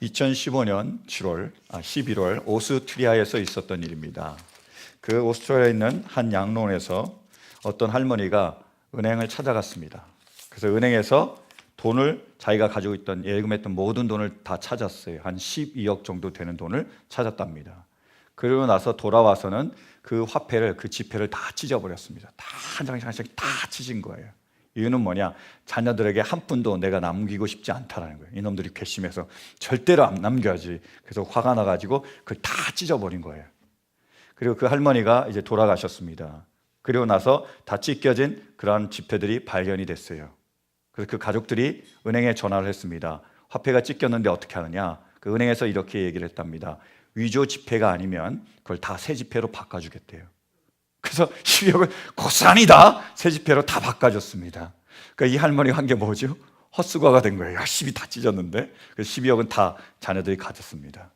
2015년 11월 오스트리아에서 있었던 일입니다. 그 오스트리아에 있는 한 양로원에서 어떤 할머니가 은행을 찾아갔습니다. 그래서 은행에서 돈을 자기가 가지고 있던 예금했던 모든 돈을 다 찾았어요. 한 12억 정도 되는 돈을 찾았답니다. 그러고 나서 돌아와서는 그 화폐를, 그 지폐를 다 찢어버렸습니다. 다 한 장씩 한 장씩 다 찢은 거예요. 이유는 뭐냐? 자녀들에게 한 푼도 내가 남기고 싶지 않다라는 거예요. 이놈들이 괘씸해서 절대로 안 남겨야지. 그래서 화가 나가지고 그걸 다 찢어버린 거예요. 그리고 그 할머니가 이제 돌아가셨습니다. 그리고 나서 다 찢겨진 그러한 지폐들이 발견이 됐어요. 그래서 그 가족들이 은행에 전화를 했습니다. 화폐가 찢겼는데 어떻게 하느냐? 그 은행에서 이렇게 얘기를 했답니다. 위조 지폐가 아니면 그걸 다 새 지폐로 바꿔주겠대요. 그래서 12억을 고스란히 다 새 지폐로 다 바꿔줬습니다. 그러니까 이 할머니가 한 게 뭐죠? 헛수고가 된 거예요. 열심히 다 찢었는데 그래서 12억은 다 자녀들이 가졌습니다.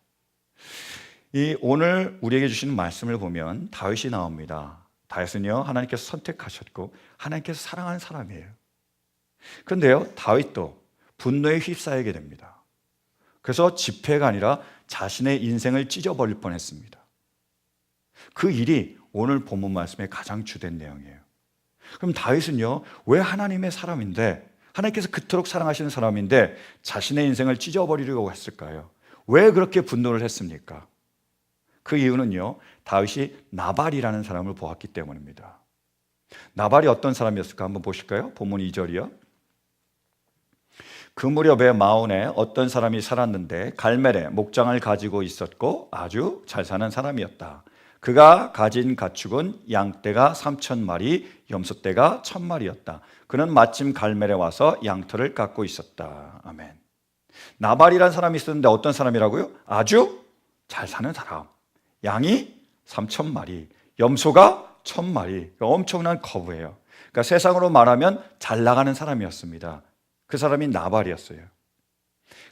이 오늘 우리에게 주시는 말씀을 보면 다윗이 나옵니다. 다윗은요, 하나님께서 선택하셨고 하나님께서 사랑하는 사람이에요. 그런데요, 다윗도 분노에 휩싸이게 됩니다. 그래서 지폐가 아니라 자신의 인생을 찢어버릴 뻔했습니다. 그 일이 오늘 본문 말씀의 가장 주된 내용이에요. 그럼 다윗은요, 왜 하나님의 사람인데, 하나님께서 그토록 사랑하시는 사람인데 자신의 인생을 찢어버리려고 했을까요? 왜 그렇게 분노를 했습니까? 그 이유는요, 다윗이 나발이라는 사람을 보았기 때문입니다. 나발이 어떤 사람이었을까 한번 보실까요? 본문 2절이요. 그 무렵에 마온에 어떤 사람이 살았는데 갈멜에 목장을 가지고 있었고 아주 잘 사는 사람이었다. 그가 가진 가축은 양떼가 3,000마리, 염소떼가 1,000마리였다. 그는 마침 갈멜에 와서 양털을 깎고 있었다. 아멘. 나발이라는 사람이 있었는데 어떤 사람이라고요? 아주 잘 사는 사람. 양이 3,000마리, 염소가 1,000마리. 그러니까 엄청난 거부예요. 그러니까 세상으로 말하면 잘 나가는 사람이었습니다. 그 사람이 나발이었어요.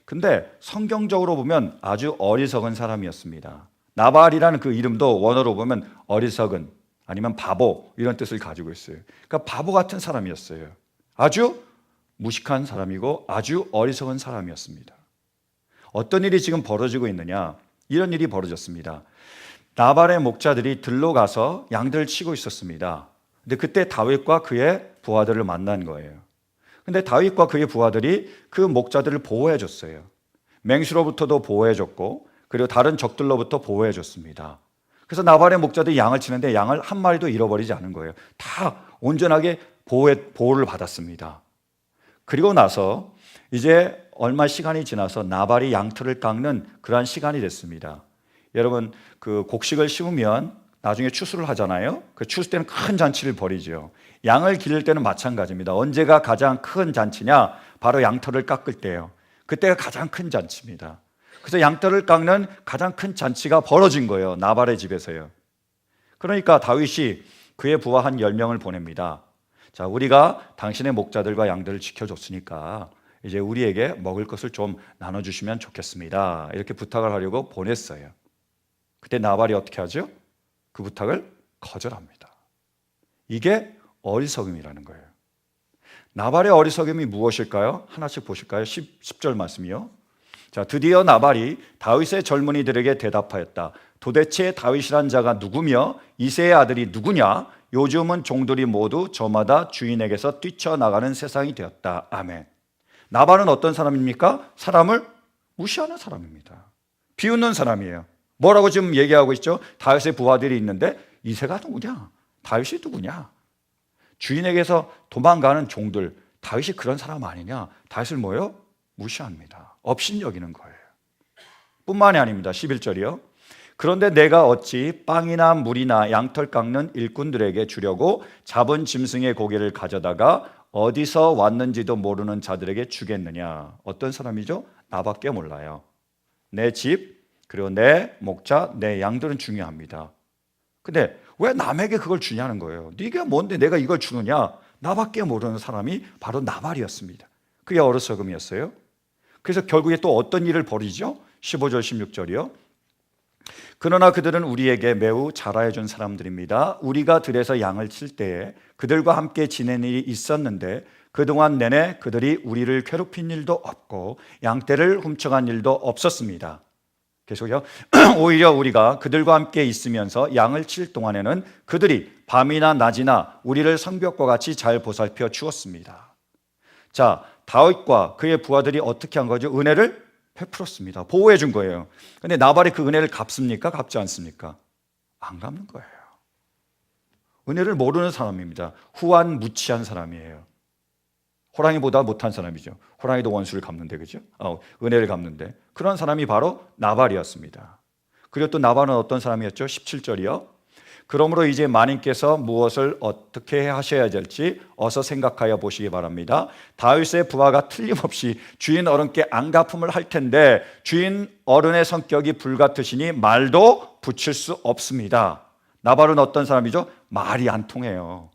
근데 성경적으로 보면 아주 어리석은 사람이었습니다. 나발이라는 그 이름도 원어로 보면 어리석은 아니면 바보 이런 뜻을 가지고 있어요. 그러니까 바보 같은 사람이었어요. 아주 무식한 사람이고 아주 어리석은 사람이었습니다. 어떤 일이 지금 벌어지고 있느냐? 이런 일이 벌어졌습니다. 나발의 목자들이 들로 가서 양들을 치고 있었습니다. 근데 그때 다윗과 그의 부하들을 만난 거예요. 근데 다윗과 그의 부하들이 그 목자들을 보호해 줬어요. 맹수로부터도 보호해 줬고 그리고 다른 적들로부터 보호해 줬습니다. 그래서 나발의 목자들이 양을 치는데 양을 한 마리도 잃어버리지 않은 거예요. 다 온전하게 보호를 받았습니다. 그리고 나서 이제 얼마 시간이 지나서 나발이 양털을 깎는 그러한 시간이 됐습니다. 여러분, 그 곡식을 심으면 나중에 추수를 하잖아요. 그 추수 때는 큰 잔치를 벌이죠. 양을 기를 때는 마찬가지입니다. 언제가 가장 큰 잔치냐? 바로 양털을 깎을 때예요. 그때가 가장 큰 잔치입니다. 그래서 양털을 깎는 가장 큰 잔치가 벌어진 거예요. 나발의 집에서요. 그러니까 다윗이 그의 부하 한 10명을 보냅니다. 자, 우리가 당신의 목자들과 양들을 지켜줬으니까 이제 우리에게 먹을 것을 좀 나눠주시면 좋겠습니다. 이렇게 부탁을 하려고 보냈어요. 그때 나발이 어떻게 하죠? 그 부탁을 거절합니다. 이게 어리석음이라는 거예요. 나발의 어리석음이 무엇일까요? 하나씩 보실까요? 10절 말씀이요. 자, 드디어 나발이 다윗의 젊은이들에게 대답하였다. 도대체 다윗이란 자가 누구며 이새의 아들이 누구냐? 요즘은 종들이 모두 저마다 주인에게서 뛰쳐나가는 세상이 되었다. 아멘. 나발은 어떤 사람입니까? 사람을 무시하는 사람입니다. 비웃는 사람이에요. 뭐라고 지금 얘기하고 있죠? 다윗의 부하들이 있는데 이새가 누구냐? 다윗이 누구냐? 주인에게서 도망가는 종들, 다윗이 그런 사람 아니냐? 다윗을 뭐예요? 무시합니다. 업신여기는 거예요. 뿐만이 아닙니다. 11절이요. 그런데 내가 어찌 빵이나 물이나 양털 깎는 일꾼들에게 주려고 잡은 짐승의 고기를 가져다가 어디서 왔는지도 모르는 자들에게 주겠느냐? 어떤 사람이죠? 나밖에 몰라요. 내 집, 그리고 내 목자, 내 양들은 중요합니다. 근데 왜 남에게 그걸 주냐는 거예요. 네가 뭔데 내가 이걸 주느냐? 나밖에 모르는 사람이 바로 나발이었습니다. 그게 어리석음이었어요. 그래서 결국에 또 어떤 일을 벌이죠? 15절 16절이요. 그러나 그들은 우리에게 매우 잘하여 준 사람들입니다. 우리가 들에서 양을 칠 때에 그들과 함께 지낸 일이 있었는데 그동안 내내 그들이 우리를 괴롭힌 일도 없고 양떼를 훔쳐간 일도 없었습니다. 계속요. 오히려 우리가 그들과 함께 있으면서 양을 칠 동안에는 그들이 밤이나 낮이나 우리를 성벽과 같이 잘 보살펴 주었습니다. 자, 다윗과 그의 부하들이 어떻게 한 거죠? 은혜를 베풀었습니다. 보호해 준 거예요. 근데 나발이 그 은혜를 갚습니까? 갚지 않습니까? 안 갚는 거예요. 은혜를 모르는 사람입니다. 후한무치한 사람이에요. 호랑이보다 못한 사람이죠. 호랑이도 원수를 갚는데, 그죠? 은혜를 갚는데. 그런 사람이 바로 나발이었습니다. 그리고 또 나발은 어떤 사람이었죠? 17절이요. 그러므로 이제 마님께서 무엇을 어떻게 하셔야 될지 어서 생각하여 보시기 바랍니다. 다윗의 부하가 틀림없이 주인 어른께 안갚음을 할 텐데 주인 어른의 성격이 불같으시니 말도 붙일 수 없습니다. 나발은 어떤 사람이죠? 말이 안 통해요.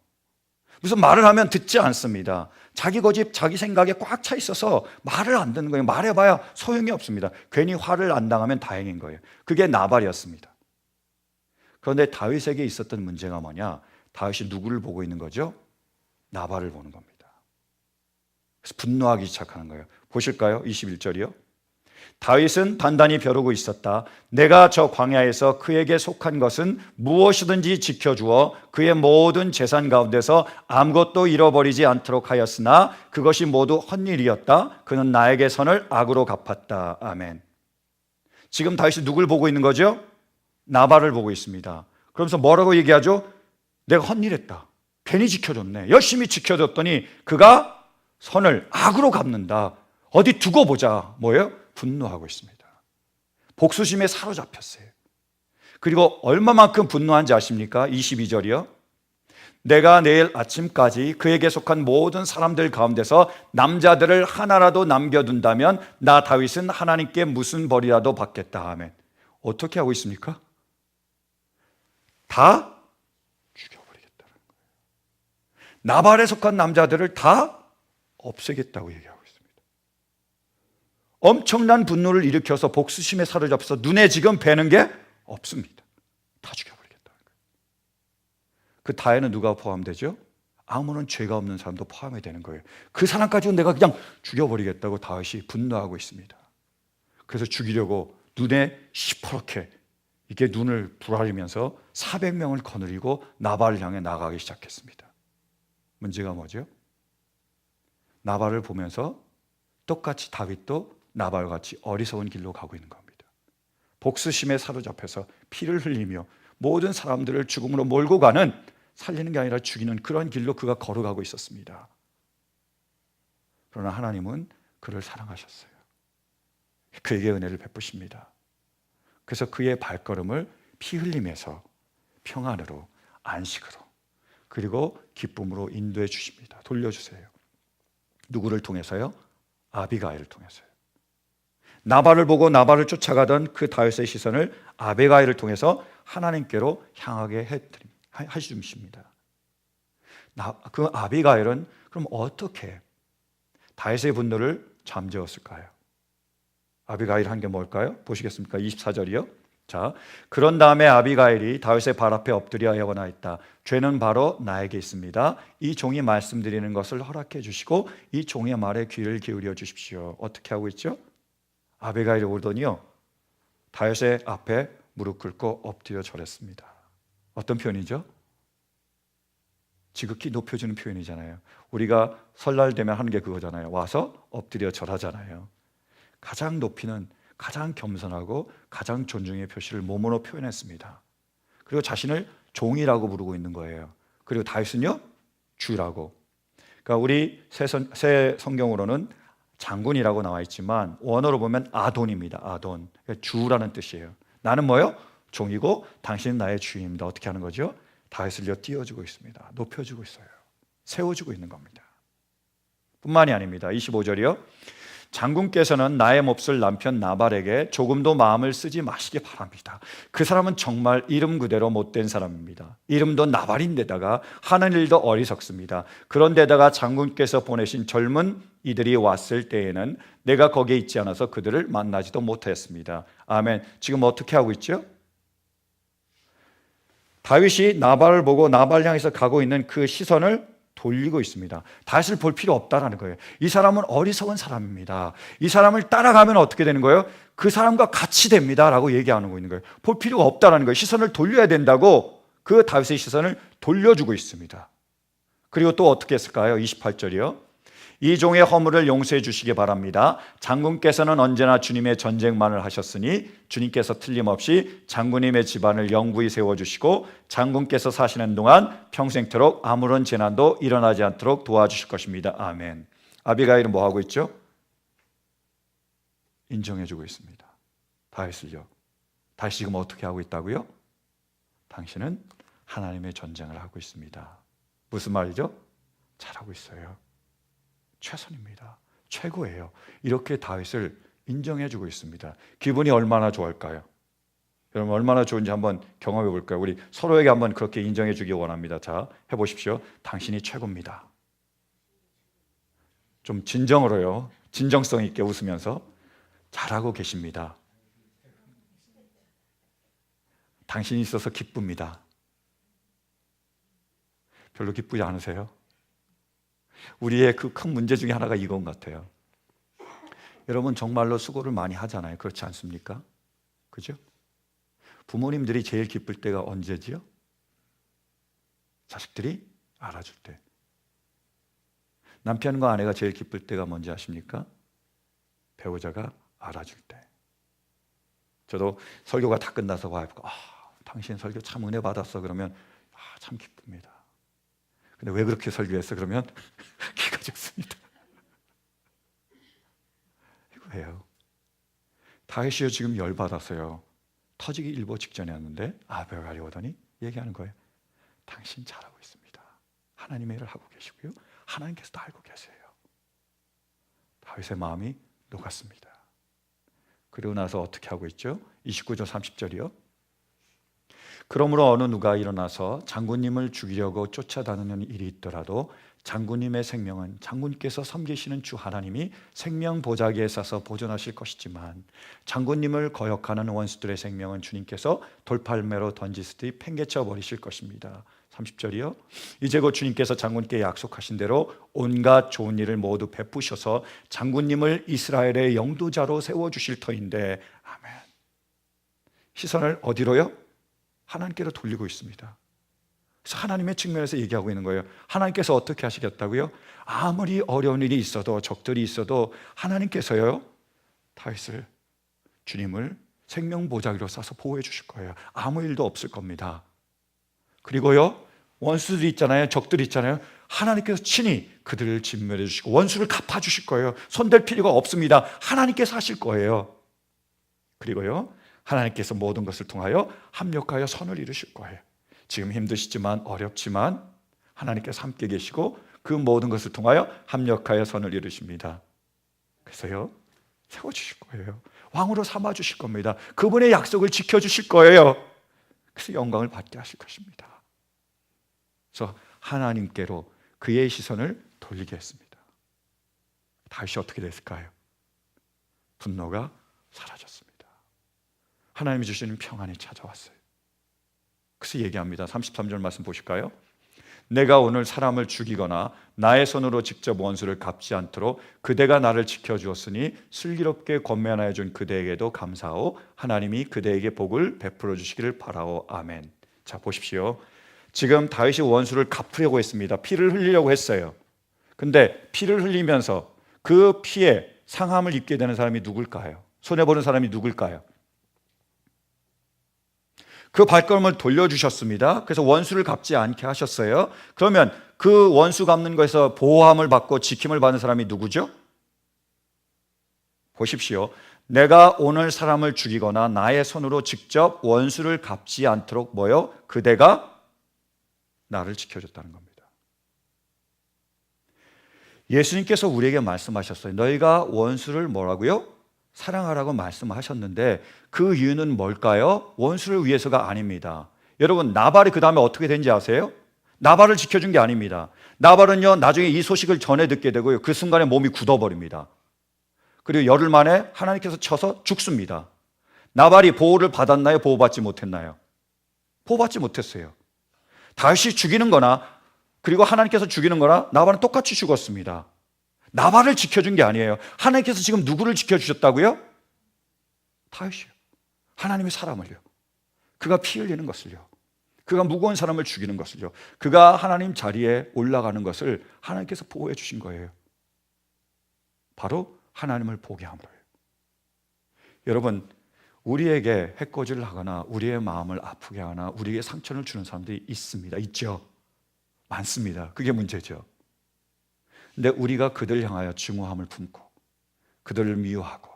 무슨 말을 하면 듣지 않습니다. 자기 고집, 자기 생각에 꽉 차 있어서 말을 안 듣는 거예요. 말해봐야 소용이 없습니다. 괜히 화를 안 당하면 다행인 거예요. 그게 나발이었습니다. 그런데 다윗에게 있었던 문제가 뭐냐? 다윗이 누구를 보고 있는 거죠? 나발을 보는 겁니다. 그래서 분노하기 시작하는 거예요. 보실까요? 21절이요. 다윗은 단단히 벼르고 있었다. 내가 저 광야에서 그에게 속한 것은 무엇이든지 지켜주어 그의 모든 재산 가운데서 아무것도 잃어버리지 않도록 하였으나 그것이 모두 헛일이었다. 그는 나에게 선을 악으로 갚았다. 아멘. 지금 다윗이 누굴 보고 있는 거죠? 나발을 보고 있습니다. 그러면서 뭐라고 얘기하죠? 내가 헛일했다. 괜히 지켜줬네. 열심히 지켜줬더니 그가 선을 악으로 갚는다. 어디 두고 보자. 뭐예요? 분노하고 있습니다. 복수심에 사로잡혔어요. 그리고 얼마만큼 분노한지 아십니까? 22절이요. 내가 내일 아침까지 그에게 속한 모든 사람들 가운데서 남자들을 하나라도 남겨둔다면 나 다윗은 하나님께 무슨 벌이라도 받겠다. 아멘. 어떻게 하고 있습니까? 다 죽여버리겠다는 거예요. 나발에 속한 남자들을 다 없애겠다고 얘기하고 있습니다. 엄청난 분노를 일으켜서 복수심에 사로잡혀서 눈에 지금 뵈는 게 없습니다. 다 죽여버리겠다는 거예요. 그 다에는 누가 포함되죠? 아무런 죄가 없는 사람도 포함이 되는 거예요. 그 사람까지는 내가 그냥 죽여버리겠다고 다윗이 분노하고 있습니다. 그래서 죽이려고 눈에 시퍼렇게 이게 눈을 부라리면서 400명을 거느리고 나발을 향해 나가기 시작했습니다. 문제가 뭐죠? 나발을 보면서 똑같이 다윗도 나발같이 어리석은 길로 가고 있는 겁니다. 복수심에 사로잡혀서 피를 흘리며 모든 사람들을 죽음으로 몰고 가는, 살리는 게 아니라 죽이는 그런 길로 그가 걸어가고 있었습니다. 그러나 하나님은 그를 사랑하셨어요. 그에게 은혜를 베푸십니다. 그래서 그의 발걸음을 피 흘림에서 평안으로, 안식으로, 그리고 기쁨으로 인도해 주십니다. 돌려주세요. 누구를 통해서요? 아비가일을 통해서요. 나발을 보고 나발을 쫓아가던 그 다윗의 시선을 아비가일을 통해서 하나님께로 향하게 해주십니다. 그 아비가일은 그럼 어떻게 다윗의 분노를 잠재웠을까요? 아비가일 한 게 뭘까요? 보시겠습니까? 24절이요. 자, 그런 다음에 아비가일이 다윗의 발 앞에 엎드려 애원하였다. 죄는 바로 나에게 있습니다. 이 종이 말씀드리는 것을 허락해 주시고 이 종의 말에 귀를 기울여 주십시오. 어떻게 하고 있죠? 아비가일이 오더니요, 다윗의 앞에 무릎 꿇고 엎드려 절했습니다. 어떤 표현이죠? 지극히 높여주는 표현이잖아요. 우리가 설날 되면 하는 게 그거잖아요. 와서 엎드려 절하잖아요. 가장 높이는, 가장 겸손하고 가장 존중의 표시를 몸으로 표현했습니다. 그리고 자신을 종이라고 부르고 있는 거예요. 그리고 다윗은요, 주라고. 그러니까 우리 새 성경으로는 장군이라고 나와 있지만 원어로 보면 아돈입니다. 아돈. 그러니까 주라는 뜻이에요. 나는 뭐요? 종이고 당신은 나의 주인입니다. 어떻게 하는 거죠? 다윗을 띄워주고 있습니다. 높여주고 있어요. 세워주고 있는 겁니다. 뿐만이 아닙니다. 25절이요. 장군께서는 나의 몹쓸 남편 나발에게 조금도 마음을 쓰지 마시기 바랍니다. 그 사람은 정말 이름 그대로 못된 사람입니다. 이름도 나발인데다가 하는 일도 어리석습니다. 그런데다가 장군께서 보내신 젊은 이들이 왔을 때에는 내가 거기에 있지 않아서 그들을 만나지도 못하였습니다. 아멘. 지금 어떻게 하고 있죠? 다윗이 나발을 보고 나발 향해서 가고 있는 그 시선을 돌리고 있습니다. 다윗을 볼 필요 없다라는 거예요. 이 사람은 어리석은 사람입니다. 이 사람을 따라가면 어떻게 되는 거예요? 그 사람과 같이 됩니다라고 얘기하고 있는 거예요. 볼 필요가 없다라는 거예요. 시선을 돌려야 된다고 그 다윗의 시선을 돌려주고 있습니다. 그리고 또 어떻게 했을까요? 28절이요. 이 종의 허물을 용서해 주시기 바랍니다. 장군께서는 언제나 주님의 전쟁만을 하셨으니 주님께서 틀림없이 장군님의 집안을 영구히 세워주시고 장군께서 사시는 동안 평생토록 아무런 재난도 일어나지 않도록 도와주실 것입니다. 아멘. 아비가일은 뭐 하고 있죠? 인정해주고 있습니다. 다윗을요. 다윗이 지금 어떻게 하고 있다고요? 당신은 하나님의 전쟁을 하고 있습니다. 무슨 말이죠? 잘하고 있어요. 최선입니다. 최고예요. 이렇게 다윗을 인정해주고 있습니다. 기분이 얼마나 좋을까요? 여러분 얼마나 좋은지 한번 경험해 볼까요? 우리 서로에게 한번 그렇게 인정해주기 원합니다. 자, 해보십시오. 당신이 최고입니다. 좀 진정으로요. 진정성 있게 웃으면서 잘하고 계십니다. 당신이 있어서 기쁩니다. 별로 기쁘지 않으세요? 우리의 그 큰 문제 중에 하나가 이건 같아요. 여러분 정말로 수고를 많이 하잖아요. 그렇지 않습니까? 그죠? 부모님들이 제일 기쁠 때가 언제지요? 자식들이 알아줄 때. 남편과 아내가 제일 기쁠 때가 뭔지 아십니까? 배우자가 알아줄 때. 저도 설교가 다 끝나서 와이프가 당신 설교 참 은혜 받았어 그러면 참 기쁩니다. 근데 왜 그렇게 설교했어? 그러면 기가 죽습니다. 이거 왜요? 다윗이요 지금 열받았어요. 터지기 일보 직전이었는데 아벨갈이 오더니 얘기하는 거예요. 당신 잘하고 있습니다. 하나님의 일을 하고 계시고요. 하나님께서도 알고 계세요. 다윗의 마음이 녹았습니다. 그리고 나서 어떻게 하고 있죠? 29절 30절이요. 그러므로 어느 누가 일어나서 장군님을 죽이려고 쫓아다니는 일이 있더라도 장군님의 생명은 장군께서 섬기시는 주 하나님이 생명 보자기에 싸서 보존하실 것이지만 장군님을 거역하는 원수들의 생명은 주님께서 돌팔매로 던지듯이 팽개쳐 버리실 것입니다. 30절이요. 이제 곧 주님께서 장군께 약속하신 대로 온갖 좋은 일을 모두 베푸셔서 장군님을 이스라엘의 영도자로 세워주실 터인데 아멘. 시선을 어디로요? 하나님께로 돌리고 있습니다. 그래서 하나님의 측면에서 얘기하고 있는 거예요. 하나님께서 어떻게 하시겠다고요? 아무리 어려운 일이 있어도 적들이 있어도 하나님께서요 다윗을 주님을 생명보자기로 싸서 보호해 주실 거예요. 아무 일도 없을 겁니다. 그리고요 원수들이 있잖아요. 적들이 있잖아요. 하나님께서 친히 그들을 진멸해 주시고 원수를 갚아 주실 거예요. 손댈 필요가 없습니다. 하나님께서 하실 거예요. 그리고요 하나님께서 모든 것을 통하여 합력하여 선을 이루실 거예요. 지금 힘드시지만 어렵지만 하나님께서 함께 계시고 그 모든 것을 통하여 합력하여 선을 이루십니다. 그래서요 세워주실 거예요. 왕으로 삼아주실 겁니다. 그분의 약속을 지켜주실 거예요. 그래서 영광을 받게 하실 것입니다. 그래서 하나님께로 그의 시선을 돌리게 했습니다. 다윗이 어떻게 됐을까요? 분노가 사라졌습니다. 하나님이 주시는 평안이 찾아왔어요. 그래서 얘기합니다. 33절 말씀 보실까요? 내가 오늘 사람을 죽이거나 나의 손으로 직접 원수를 갚지 않도록 그대가 나를 지켜주었으니 슬기롭게 권면하여 준 그대에게도 감사하오. 하나님이 그대에게 복을 베풀어 주시기를 바라오. 아멘. 자 보십시오. 지금 다윗이 원수를 갚으려고 했습니다. 피를 흘리려고 했어요. 근데 피를 흘리면서 그 피에 상함을 입게 되는 사람이 누굴까요? 손해보는 사람이 누굴까요? 그 발걸음을 돌려주셨습니다. 그래서 원수를 갚지 않게 하셨어요. 그러면 그 원수 갚는 것에서 보호함을 받고 지킴을 받는 사람이 누구죠? 보십시오. 내가 오늘 사람을 죽이거나 나의 손으로 직접 원수를 갚지 않도록 뭐요? 그대가 나를 지켜줬다는 겁니다. 예수님께서 우리에게 말씀하셨어요. 너희가 원수를 뭐라고요? 사랑하라고 말씀하셨는데 그 이유는 뭘까요? 원수를 위해서가 아닙니다. 여러분 나발이 그 다음에 어떻게 된지 아세요? 나발을 지켜준 게 아닙니다. 나발은요 나중에 이 소식을 전해 듣게 되고요 그 순간에 몸이 굳어버립니다. 그리고 열흘 만에 하나님께서 쳐서 죽습니다. 나발이 보호를 받았나요? 보호받지 못했나요? 보호받지 못했어요. 다윗이 죽이는 거나 그리고 하나님께서 죽이는 거나 나발은 똑같이 죽었습니다. 나발을 지켜준 게 아니에요. 하나님께서 지금 누구를 지켜주셨다고요? 다윗이요. 하나님의 사람을요. 그가 피 흘리는 것을요. 그가 무거운 사람을 죽이는 것을요. 그가 하나님 자리에 올라가는 것을 하나님께서 보호해 주신 거예요. 바로 하나님을 보게 함으로요. 여러분, 우리에게 해코지를 하거나 우리의 마음을 아프게 하거나 우리에게 상처를 주는 사람들이 있습니다. 있죠. 많습니다. 그게 문제죠. 근데 우리가 그들 향하여 증오함을 품고 그들을 미워하고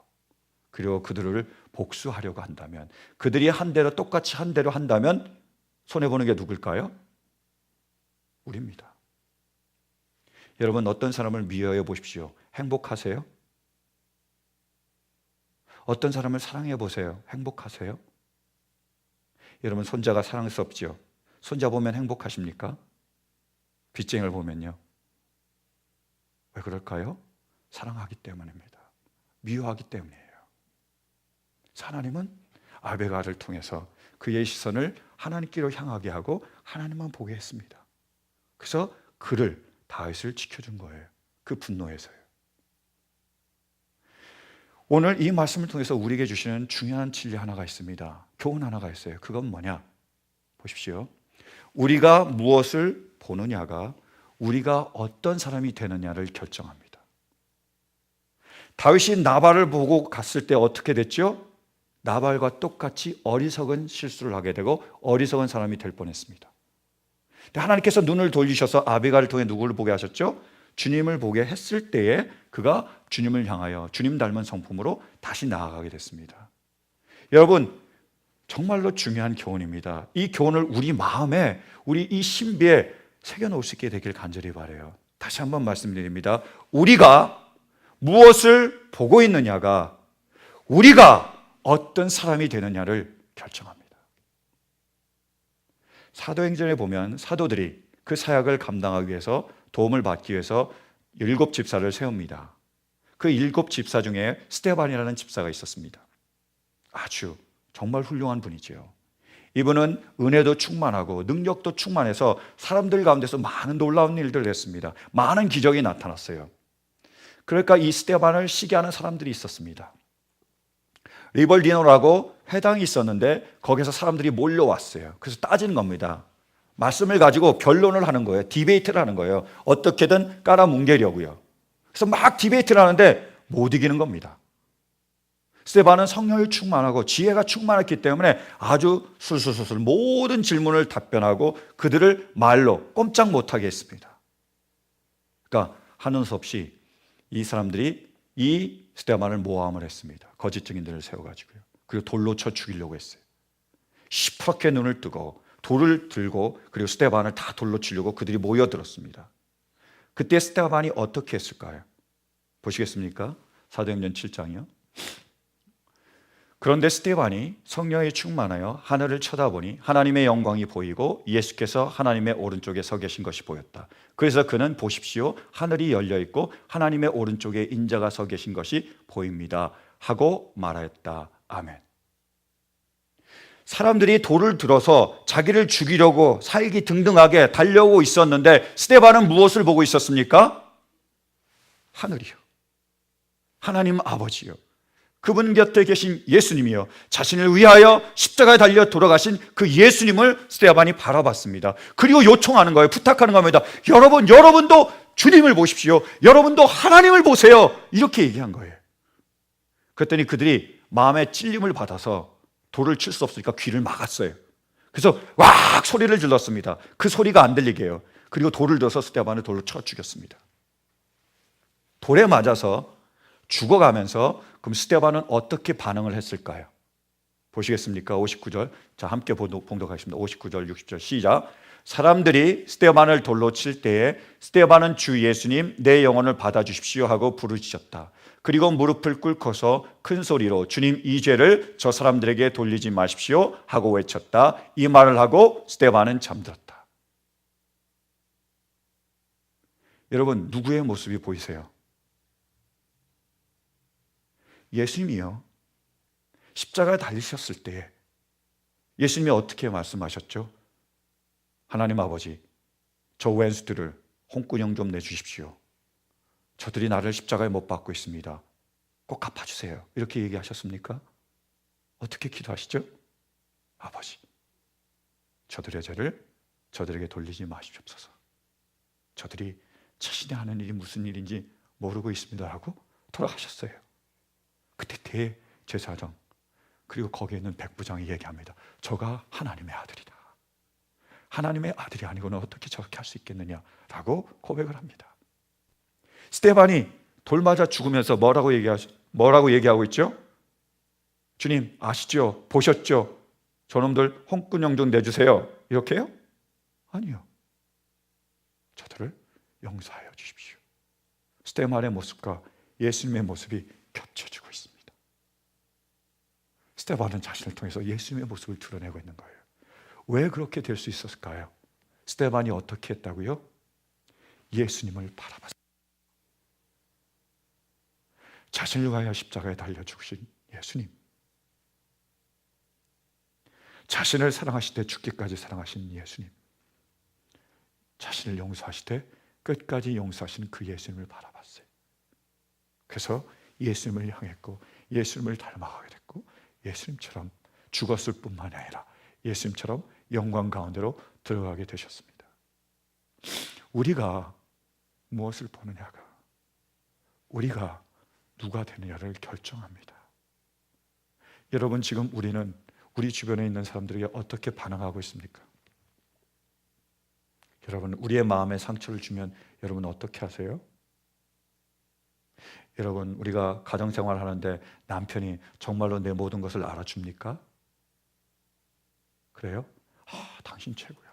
그리고 그들을 복수하려고 한다면, 그들이 한 대로 똑같이 한 대로 한다면 손해보는 게 누굴까요? 우리입니다. 여러분, 어떤 사람을 미워해 보십시오. 행복하세요? 어떤 사람을 사랑해 보세요. 행복하세요? 여러분, 손자가 사랑스럽지요? 손자 보면 행복하십니까? 빚쟁이를 보면요. 왜 그럴까요? 사랑하기 때문입니다. 미워하기 때문이에요. 하나님은 아베가를 통해서 그의 시선을 하나님께로 향하게 하고 하나님만 보게 했습니다. 그래서 그를, 다윗을 지켜준 거예요. 그 분노에서요. 오늘 이 말씀을 통해서 우리에게 주시는 중요한 진리 하나가 있습니다. 교훈 하나가 있어요. 그건 뭐냐? 보십시오. 우리가 무엇을 보느냐가 우리가 어떤 사람이 되느냐를 결정합니다. 다윗이 나발을 보고 갔을 때 어떻게 됐죠? 나발과 똑같이 어리석은 실수를 하게 되고 어리석은 사람이 될 뻔했습니다. 하나님께서 눈을 돌리셔서 아비가를 통해 누구를 보게 하셨죠? 주님을 보게 했을 때에 그가 주님을 향하여 주님 닮은 성품으로 다시 나아가게 됐습니다. 여러분, 정말로 중요한 교훈입니다. 이 교훈을 우리 마음에, 우리 이 신비에 새겨놓을 수 있게 되길 간절히 바라요. 다시 한번 말씀드립니다. 우리가 무엇을 보고 있느냐가 우리가 어떤 사람이 되느냐를 결정합니다. 사도행전에 보면 사도들이 그 사역을 감당하기 위해서, 도움을 받기 위해서 7 집사를 세웁니다. 그 7 집사 중에 스데반이라는 집사가 있었습니다. 아주 정말 훌륭한 분이죠. 이분은 은혜도 충만하고 능력도 충만해서 사람들 가운데서 많은 놀라운 일들을 했습니다. 많은 기적이 나타났어요. 그러니까 이 스데반을 시기하는 사람들이 있었습니다. 리벌디노라고 회당이 있었는데 거기서 사람들이 몰려왔어요. 그래서 따지는 겁니다. 말씀을 가지고 결론을 하는 거예요. 디베이트를 하는 거예요. 어떻게든 깔아뭉개려고요. 그래서 막 디베이트를 하는데 못 이기는 겁니다. 스데반은 성령이 충만하고 지혜가 충만했기 때문에 아주 술술술술 모든 질문을 답변하고 그들을 말로 꼼짝 못하게 했습니다. 그러니까 하는 수 없이 이 사람들이 이 스데반을 모함을 했습니다. 거짓 증인들을 세워가지고요. 그리고 돌로 쳐 죽이려고 했어요. 시퍼렇게 눈을 뜨고 돌을 들고 그리고 스데반을 다 돌로 치려고 그들이 모여들었습니다. 그때 스데반이 어떻게 했을까요? 보시겠습니까? 사도행전 7장이요. 그런데 스데반이 성령이 충만하여 하늘을 쳐다보니 하나님의 영광이 보이고 예수께서 하나님의 오른쪽에 서 계신 것이 보였다. 그래서 그는 보십시오, 하늘이 열려 있고 하나님의 오른쪽에 인자가 서 계신 것이 보입니다 하고 말하였다. 아멘. 사람들이 돌을 들어서 자기를 죽이려고 살기 등등하게 달려오고 있었는데 스데반은 무엇을 보고 있었습니까? 하늘이요. 하나님 아버지요. 그분 곁에 계신 예수님이요. 자신을 위하여 십자가에 달려 돌아가신 그 예수님을 스데반이 바라봤습니다. 그리고 요청하는 거예요. 부탁하는 겁니다. 여러분도 주님을 보십시오. 여러분도 하나님을 보세요. 이렇게 얘기한 거예요. 그랬더니 그들이 마음에 찔림을 받아서 돌을 칠 수 없으니까 귀를 막았어요. 그래서 왁 소리를 질렀습니다. 그 소리가 안 들리게 해요. 그리고 돌을 들어서 스데반을 돌로 쳐 죽였습니다. 돌에 맞아서 죽어가면서 그럼 스데반은 어떻게 반응을 했을까요? 보시겠습니까? 59절. 자, 함께 봉독하겠습니다. 59절, 60절 시작. 사람들이 스데반을 돌로 칠 때에 스데반은 주 예수님 내 영혼을 받아주십시오 하고 부르짖었다. 그리고 무릎을 꿇고서 큰 소리로 주님 이 죄를 저 사람들에게 돌리지 마십시오 하고 외쳤다. 이 말을 하고 스데반은 잠들었다. 여러분, 누구의 모습이 보이세요? 예수님이요. 십자가에 달리셨을 때 예수님이 어떻게 말씀하셨죠? 하나님 아버지, 저 웬수들을 홍군형 좀 내주십시오. 저들이 나를 십자가에 못 박고 있습니다. 꼭 갚아주세요. 이렇게 얘기하셨습니까? 어떻게 기도하시죠? 아버지, 저들의 죄를 저들에게 돌리지 마시옵소서. 저들이 자신이 하는 일이 무슨 일인지 모르고 있습니다 하고 돌아가셨어요. 그때 대제사장 그리고 거기에 있는 백부장이 얘기합니다. 저가 하나님의 아들이다. 하나님의 아들이 아니고는 어떻게 저렇게 할 수 있겠느냐라고 고백을 합니다. 스데반이 돌 맞아 죽으면서 뭐라고 얘기하고 있죠? 주님 아시죠? 보셨죠? 저놈들 홍군형 좀 내주세요. 이렇게요? 아니요. 저들을 용서하여 주십시오. 스데반의 모습과 예수님의 모습이 겹쳐지고 있습니다. 스데반은 자신을 통해서 예수님의 모습을 드러내고 있는 거예요. 왜 그렇게 될 수 있었을까요? 스데반이 어떻게 했다고요? 예수님을 바라봤어요. 자신을 위하여 십자가에 달려 죽으신 예수님, 자신을 사랑하시되 죽기까지 사랑하신 예수님, 자신을 용서하시되 끝까지 용서하신 그 예수님을 바라봤어요. 그래서 예수님을 향했고 예수님을 닮아가게 됐고 예수님처럼 죽었을 뿐만 아니라 예수님처럼 영광 가운데로 들어가게 되셨습니다. 우리가 무엇을 보느냐가 우리가 누가 되느냐를 결정합니다. 여러분, 지금 우리는 우리 주변에 있는 사람들에게 어떻게 반응하고 있습니까? 여러분, 우리의 마음에 상처를 주면 여러분 어떻게 하세요? 여러분, 우리가 가정생활 하는데 남편이 정말로 내 모든 것을 알아줍니까? 그래요? 당신 최고야.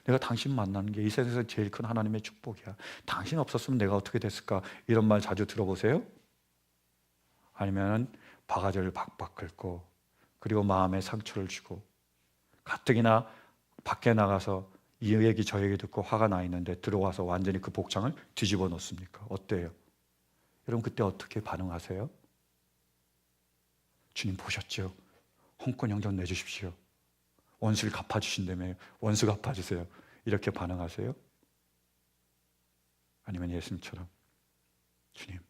내가 당신 만나는 게 이 세상에서 제일 큰 하나님의 축복이야. 당신 없었으면 내가 어떻게 됐을까? 이런 말 자주 들어보세요? 아니면 바가지를 박박 긁고 그리고 마음에 상처를 주고 가뜩이나 밖에 나가서 이 얘기 저 얘기 듣고 화가 나 있는데 들어와서 완전히 그 복장을 뒤집어 놓습니까? 어때요? 여러분, 그때 어떻게 반응하세요? 주님 보셨죠? 홍군형 좀 내주십시오. 원수를 갚아주신다며 원수 갚아주세요. 이렇게 반응하세요? 아니면 예수님처럼 주님,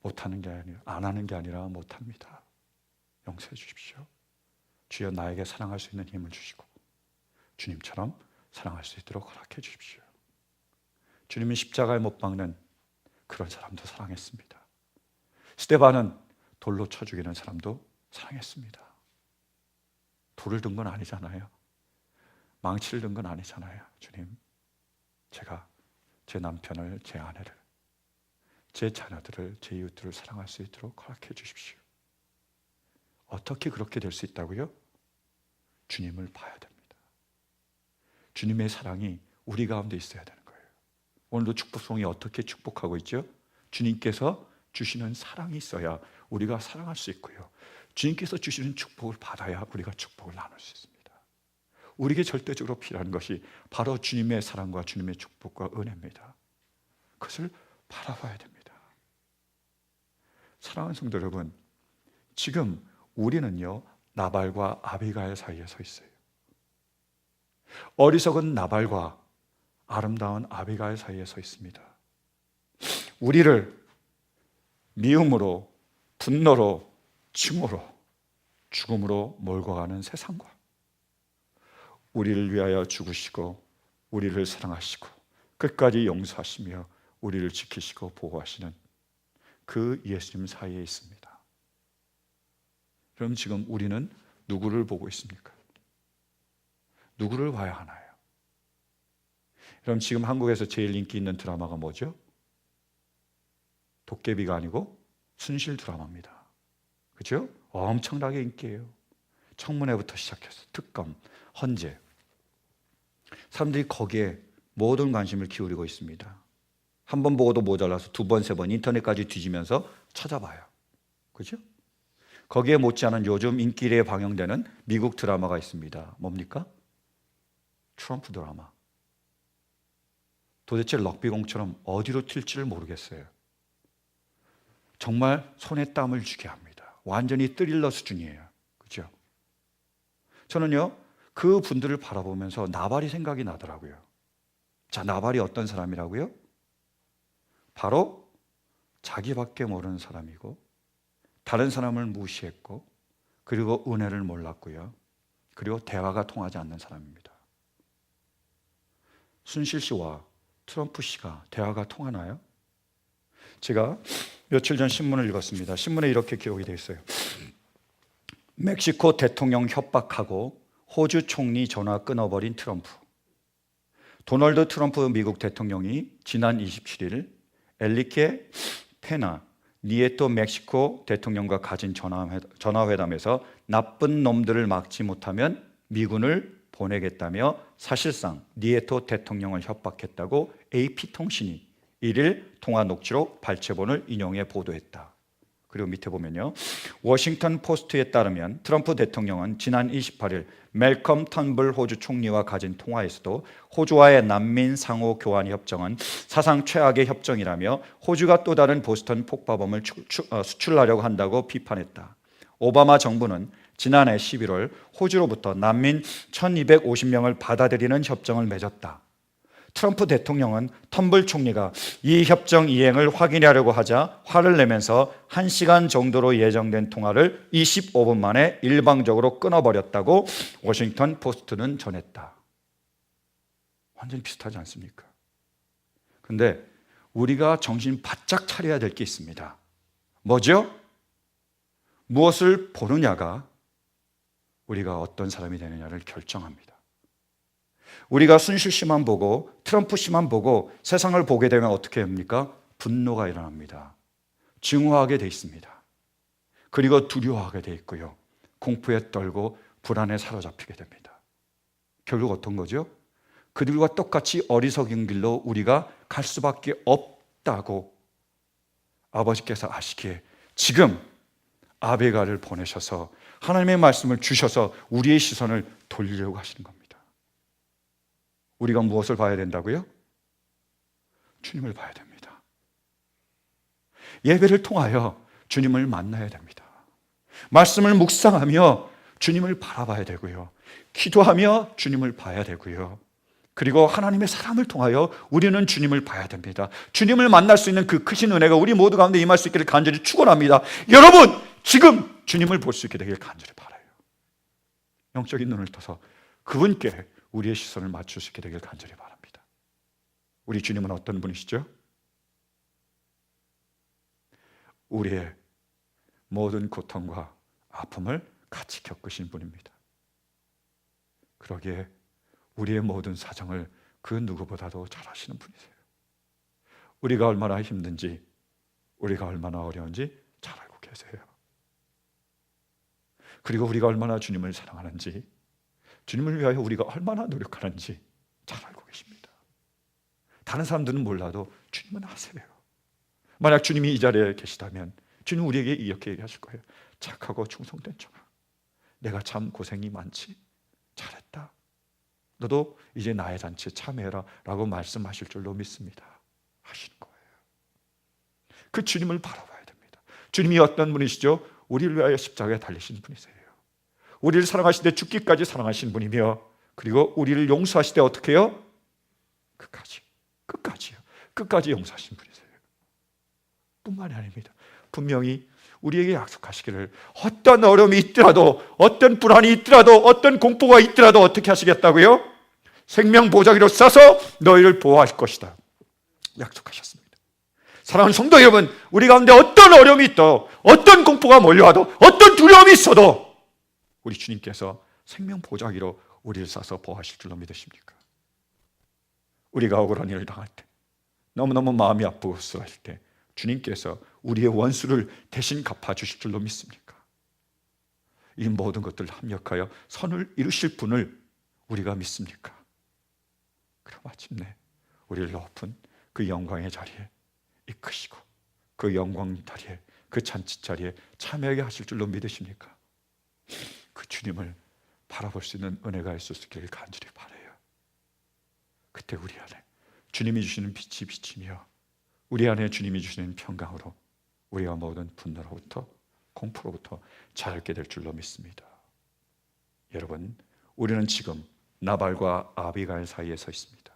못하는 게 아니라 안 하는 게 아니라 못합니다. 용서해 주십시오. 주여 나에게 사랑할 수 있는 힘을 주시고 주님처럼 사랑할 수 있도록 허락해 주십시오. 주님이 십자가에 못 박는 그런 사람도 사랑했습니다. 스데반은 돌로 쳐 죽이는 사람도 사랑했습니다. 돌을 든 건 아니잖아요. 망치를 든 건 아니잖아요. 주님, 제가 제 남편을, 제 아내를, 제 자녀들을, 제 이웃들을 사랑할 수 있도록 허락해 주십시오. 어떻게 그렇게 될 수 있다고요? 주님을 봐야 됩니다. 주님의 사랑이 우리 가운데 있어야 되는 거예요. 오늘도 축복송이 어떻게 축복하고 있죠? 주님께서 주시는 사랑이 있어야 우리가 사랑할 수 있고요. 주님께서 주시는 축복을 받아야 우리가 축복을 나눌 수 있습니다. 우리에게 절대적으로 필요한 것이 바로 주님의 사랑과 주님의 축복과 은혜입니다. 그것을 바라봐야 됩니다. 사랑하는 성도 여러분, 지금 우리는요 나발과 아비가일 사이에 서 있어요. 어리석은 나발과 아름다운 아비가일 사이에 서 있습니다. 우리를 미움으로, 분노로, 증오로, 죽음으로 몰고 가는 세상과 우리를 위하여 죽으시고 우리를 사랑하시고 끝까지 용서하시며 우리를 지키시고 보호하시는 그 예수님 사이에 있습니다. 그럼 지금 우리는 누구를 보고 있습니까? 누구를 봐야 하나요? 그럼 지금 한국에서 제일 인기 있는 드라마가 뭐죠? 도깨비가 아니고 순실 드라마입니다. 그렇죠? 엄청나게 인기예요. 청문회부터 시작해서 특검, 헌재. 사람들이 거기에 모든 관심을 기울이고 있습니다. 한 번 보고도 모자라서 두 번, 세 번 인터넷까지 뒤지면서 찾아봐요. 그렇죠? 거기에 못지않은 요즘 인기리에 방영되는 미국 드라마가 있습니다. 뭡니까? 트럼프 드라마. 도대체 럭비공처럼 어디로 튈지를 모르겠어요. 정말 손에 땀을 쥐게 합니다. 완전히 스릴러 수준이에요. 그렇죠? 저는요 그 분들을 바라보면서 나발이 생각이 나더라고요. 자, 나발이 어떤 사람이라고요? 바로 자기밖에 모르는 사람이고 다른 사람을 무시했고 그리고 은혜를 몰랐고요. 그리고 대화가 통하지 않는 사람입니다. 순실 씨와 트럼프 씨가 대화가 통하나요? 제가 며칠 전 신문을 읽었습니다. 신문에 이렇게 기록이 되어 있어요. 멕시코 대통령 협박하고 호주 총리 전화 끊어버린 트럼프. 도널드 트럼프 미국 대통령이 지난 27일 엘리케 페나 니에토 멕시코 대통령과 가진 전화회담에서 나쁜 놈들을 막지 못하면 미군을 보내겠다며 사실상 니에토 대통령을 협박했다고 AP통신이 1일 통화 녹취록 발췌본을 인용해 보도했다. 그리고 밑에 보면요, 워싱턴 포스트에 따르면 트럼프 대통령은 지난 28일 멜컴 턴블 호주 총리와 가진 통화에서도 호주와의 난민 상호 교환 협정은 사상 최악의 협정이라며 호주가 또 다른 보스턴 폭파범을 수출하려고 한다고 비판했다. 오바마 정부는 지난해 11월 호주로부터 난민 1250명을 받아들이는 협정을 맺었다. 트럼프 대통령은 텀블 총리가 이 협정 이행을 확인하려고 하자 화를 내면서 1시간 정도로 예정된 통화를 25분 만에 일방적으로 끊어버렸다고 워싱턴 포스트는 전했다. 완전히 비슷하지 않습니까? 그런데 우리가 정신 바짝 차려야 될 게 있습니다. 뭐죠? 무엇을 보느냐가 우리가 어떤 사람이 되느냐를 결정합니다. 우리가 순실 씨만 보고 트럼프 씨만 보고 세상을 보게 되면 어떻게 합니까? 분노가 일어납니다. 증오하게 돼 있습니다. 그리고 두려워하게 돼 있고요. 공포에 떨고 불안에 사로잡히게 됩니다. 결국 어떤 거죠? 그들과 똑같이 어리석은 길로 우리가 갈 수밖에 없다고 아버지께서 아시기에 지금 아베가를 보내셔서 하나님의 말씀을 주셔서 우리의 시선을 돌리려고 하시는 겁니다. 우리가 무엇을 봐야 된다고요? 주님을 봐야 됩니다. 예배를 통하여 주님을 만나야 됩니다. 말씀을 묵상하며 주님을 바라봐야 되고요. 기도하며 주님을 봐야 되고요. 그리고 하나님의 사람을 통하여 우리는 주님을 봐야 됩니다. 주님을 만날 수 있는 그 크신 은혜가 우리 모두 가운데 임할 수 있기를 간절히 축원합니다. 여러분, 지금 주님을 볼 수 있게 되길 간절히 바라요. 영적인 눈을 떠서 그분께 우리의 시선을 맞출 수 있게 되길 간절히 바랍니다. 우리 주님은 어떤 분이시죠? 우리의 모든 고통과 아픔을 같이 겪으신 분입니다. 그러기에 우리의 모든 사정을 그 누구보다도 잘 아시는 분이세요. 우리가 얼마나 힘든지, 우리가 얼마나 어려운지 잘 알고 계세요. 그리고 우리가 얼마나 주님을 사랑하는지, 주님을 위하여 우리가 얼마나 노력하는지 잘 알고 계십니다. 다른 사람들은 몰라도 주님은 아세요. 만약 주님이 이 자리에 계시다면 주님 우리에게 이렇게 얘기하실 거예요. 착하고 충성된 종아, 내가 참 고생이 많지? 잘했다. 너도 이제 나의 잔치에 참여해라 라고 말씀하실 줄로 믿습니다. 하시는 거예요. 그 주님을 바라봐야 됩니다. 주님이 어떤 분이시죠? 우리를 위하여 십자가에 달리신 분이세요. 우리를 사랑하실 때 죽기까지 사랑하신 분이며, 그리고 우리를 용서하실 때 어떻게 해요? 끝까지 용서하신 분이세요. 뿐만이 아닙니다. 분명히 우리에게 약속하시기를 어떤 어려움이 있더라도, 어떤 불안이 있더라도, 어떤 공포가 있더라도 어떻게 하시겠다고요? 생명 보자기로 싸서 너희를 보호할 것이다 약속하셨습니다. 사랑하는 성도 여러분, 우리 가운데 어떤 어려움이 있도, 어떤 공포가 몰려와도, 어떤 두려움이 있어도 우리 주님께서 생명 보자기로 우리를 싸서 보호하실 줄로 믿으십니까? 우리가 억울한 일을 당할 때, 너무너무 마음이 아프고 쓰라질 때 주님께서 우리의 원수를 대신 갚아주실 줄로 믿습니까? 이 모든 것들을 합력하여 선을 이루실 분을 우리가 믿습니까? 그럼 마침내 우리를 높은 그 영광의 자리에 이끄시고 그 영광 자리에, 그 잔치 자리에 참여하게 하실 줄로 믿으십니까? 그 주님을 바라볼 수 있는 은혜가 있을 수 있기를 간절히 바라요. 그때 우리 안에 주님이 주시는 빛이 비치며 우리 안에 주님이 주시는 평강으로 우리가 모든 분노로부터, 공포로부터 자유롭게 될 줄로 믿습니다. 여러분, 우리는 지금 나발과 아비가일 사이에 서 있습니다.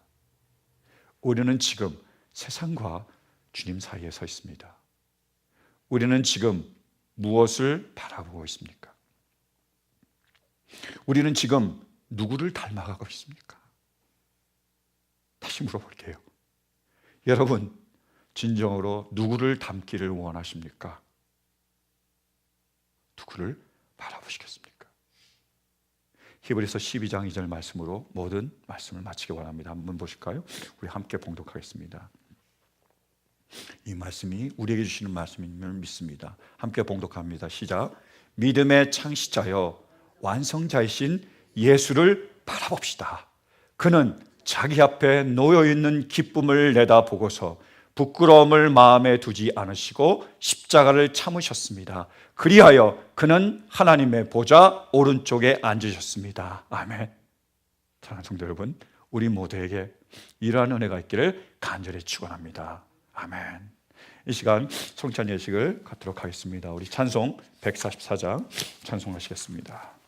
우리는 지금 세상과 주님 사이에 서 있습니다. 우리는 지금 무엇을 바라보고 있습니까? 우리는 지금 누구를 닮아가고 있습니까? 다시 물어볼게요. 여러분, 진정으로 누구를 닮기를 원하십니까? 누구를 바라보시겠습니까? 히브리서 12장 2절 말씀으로 모든 말씀을 마치기 원합니다. 한번 보실까요? 우리 함께 봉독하겠습니다. 이 말씀이 우리에게 주시는 말씀임을 믿습니다. 함께 봉독합니다. 시작. 믿음의 창시자여 완성자이신 예수를 바라봅시다. 그는 자기 앞에 놓여있는 기쁨을 내다보고서 부끄러움을 마음에 두지 않으시고 십자가를 참으셨습니다. 그리하여 그는 하나님의 보좌 오른쪽에 앉으셨습니다. 아멘. 사랑하는 성도 여러분, 우리 모두에게 이러한 은혜가 있기를 간절히 축원합니다. 아멘. 이 시간 성찬 예식을 갖도록 하겠습니다. 우리 찬송 144장 찬송하시겠습니다.